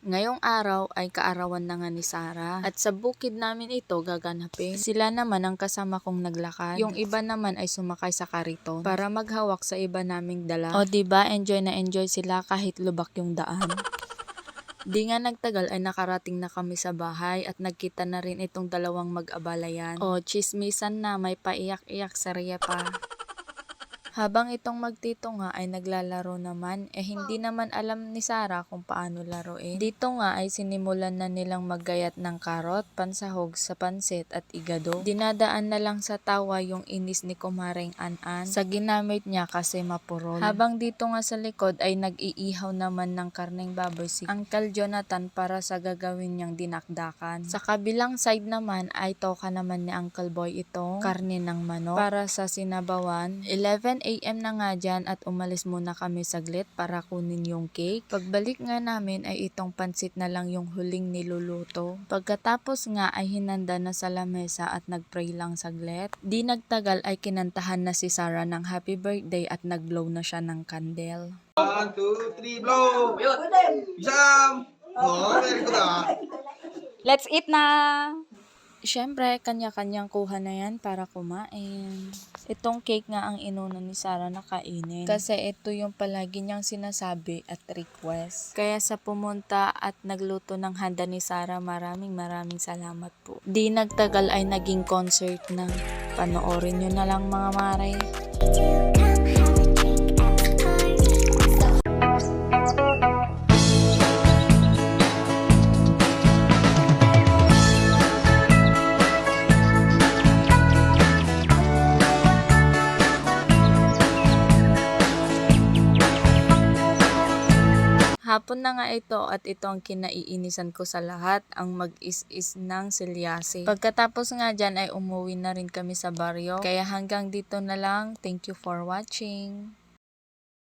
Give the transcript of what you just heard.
Ngayong araw ay kaarawan na nga ni Sarah at sa bukid namin ito gaganapin. Sila naman ang kasama kong naglakad. Yung iba naman ay sumakay sa kariton para maghawak sa iba naming dala. O diba, enjoy na enjoy sila kahit lubak yung daan. Di nga nagtagal ay nakarating na kami sa bahay at nagkita na rin itong dalawang mag-abalayan. O chismisan na, may paiyak-iyak sa pa. Habang itong magtito nga ay naglalaro naman, hindi naman alam ni Sarah kung paano laruin. Dito nga ay sinimulan na nilang maggayat ng karot, pansahog sa pansit at igado. Dinadaan na lang sa tawa yung inis ni Kumaring An-An sa ginamit niya kasi mapurol. Habang dito nga sa likod ay nag-iihaw naman ng karneng baboy si Uncle Jonathan para sa gagawin niyang dinakdakan. Sa kabilang side naman ay toka naman ni Uncle Boy itong karne ng manok para sa sinabawan. 11 AM na nga dyan at umalis muna kami saglit para kunin yung cake. Pagbalik nga namin ay itong pansit na lang yung huling niluluto. Pagkatapos nga ay hinanda na sa lamesa at nagpray lang saglit. Di nagtagal ay kinantahan na si Sarah ng happy birthday at nagblow na siya ng candle. 1, 2, 3, blow! Isam! Oh, very good ah. Let's eat na! Siyempre, kanya-kanyang kuha na yan para kumain. Itong cake nga ang inuna ni Sarah na kainin. Kasi ito yung palagi niyang sinasabi at request. Kaya sa pumunta at nagluto ng handa ni Sarah, maraming salamat po. Di nagtagal ay naging concert na. Panoorin nyo na lang mga mare. Hapon na nga ito at ito ang kinaiinisan ko sa lahat, ang mag-is-is ng selyase. Pagkatapos nga dyan ay umuwi na rin kami sa baryo. Kaya hanggang dito na lang. Thank you for watching.